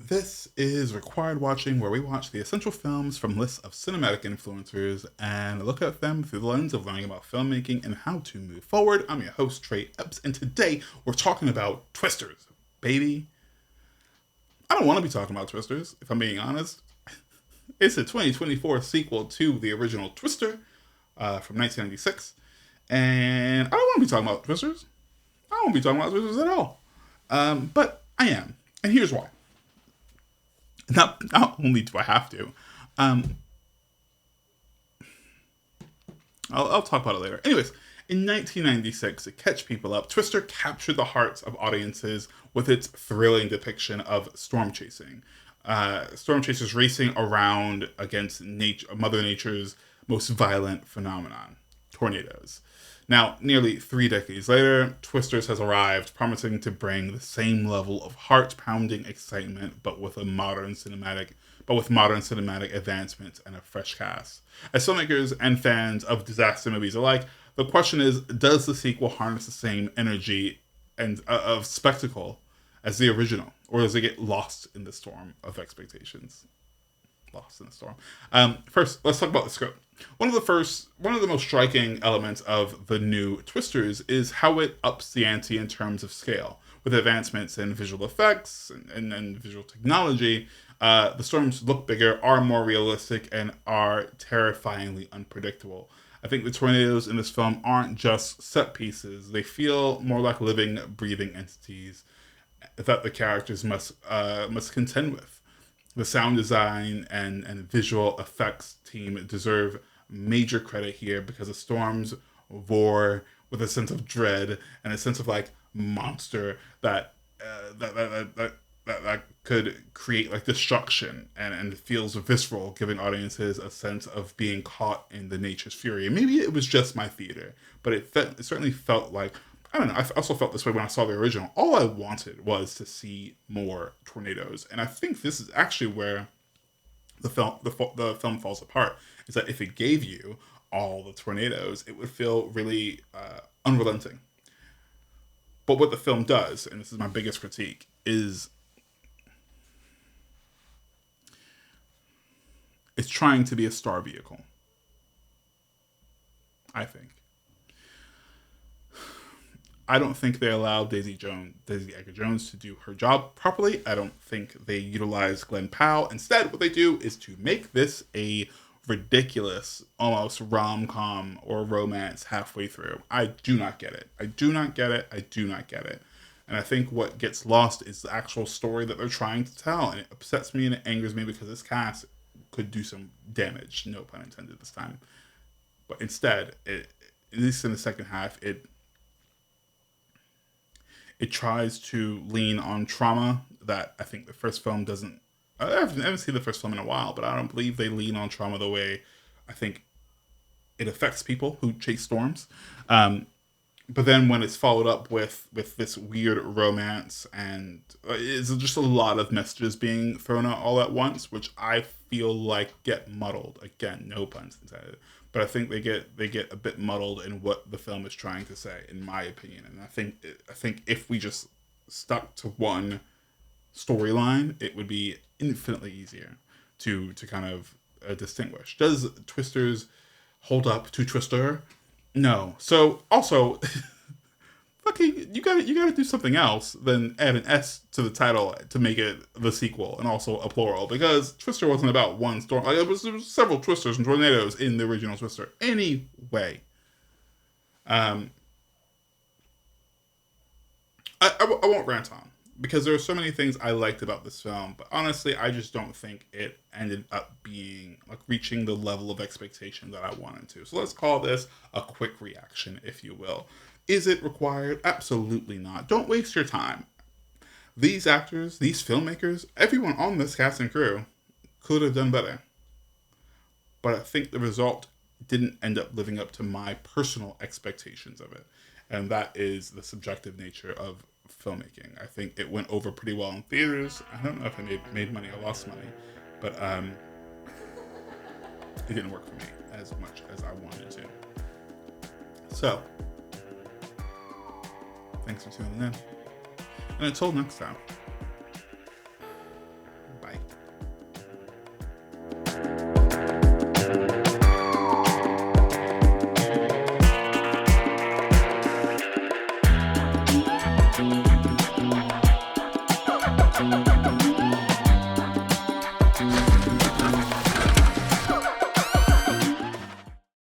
This is Required Watching, where we watch the essential films from lists of cinematic influencers and look at them through the lens of learning about filmmaking and how to move forward. I'm your host, Trey Epps, and today we're talking about Twisters. Baby, I don't want to be talking about Twisters, if I'm being honest. It's a 2024 sequel to the original Twister from 1996, and I don't want to be talking about Twisters. I don't want to be talking about Twisters at all. But I am, and here's why. Not only do I have to, I'll talk about it later. Anyways, in 1996, to catch people up, Twister captured the hearts of audiences with its thrilling depiction of storm chasing. Storm chasers racing around against Mother Nature's most violent phenomenon, tornadoes. Now, nearly 3 decades later, Twisters has arrived, promising to bring the same level of heart-pounding excitement, but with modern cinematic advancements and a fresh cast. As filmmakers and fans of disaster movies alike, the question is: does the sequel harness the same energy and of spectacle as the original, or does it get lost in the storm of expectations? Lost in the storm. First, let's talk about the script. One of the most striking elements of the new Twisters is how it ups the ante in terms of scale. With advancements in visual effects and visual technology, the storms look bigger, are more realistic, and are terrifyingly unpredictable. I think the tornadoes in this film aren't just set pieces. They feel more like living, breathing entities that the characters must contend with. The sound design and visual effects team deserve major credit here because the storms roar with a sense of dread and a sense of like monster that could create like destruction and feels visceral, giving audiences a sense of being caught in the nature's fury. And maybe it was just my theater, but it certainly felt like, I don't know, I also felt this way when I saw the original. All I wanted was to see more tornadoes. And I think this is actually where the film falls apart, is that if it gave you all the tornadoes, it would feel really unrelenting. But what the film does, and this is my biggest critique, is it's trying to be a star vehicle, I think. I don't think they allowed Daisy Edgar-Jones to do her job properly. I don't think they utilize Glenn Powell. Instead, what they do is to make this a ridiculous, almost rom-com or romance halfway through. I do not get it. I do not get it. I do not get it. And I think what gets lost is the actual story that they're trying to tell. And it upsets me and it angers me because this cast could do some damage. No pun intended this time. But instead, at least in the second half, it tries to lean on trauma that I think the first film doesn't. I haven't seen the first film in a while, but I don't believe they lean on trauma the way I think it affects people who chase storms. But then when it's followed up with this weird romance, and it's just a lot of messages being thrown out all at once, which I feel like get muddled. Again, no puns intended. But I think they get a bit muddled in what the film is trying to say, in my opinion. And I think if we just stuck to one storyline, it would be infinitely easier to kind of distinguish. Does Twisters hold up to Twister? No. So also, fucking, you gotta do something else than add an S to the title to make it the sequel and also a plural, because Twister wasn't about one storm. Like, there was several Twisters and tornadoes in the original Twister. Anyway, I won't rant on, because there are so many things I liked about this film, but honestly, I just don't think it ended up being like reaching the level of expectation that I wanted to. So let's call this a quick reaction, if you will. Is it required? Absolutely not. Don't waste your time. These actors, these filmmakers, everyone on this cast and crew could have done better. But I think the result didn't end up living up to my personal expectations of it. And that is the subjective nature of filmmaking. I think it went over pretty well in theaters. I don't know if I made money or lost money, but it didn't work for me as much as I wanted to. So, thanks for tuning in. And until next time.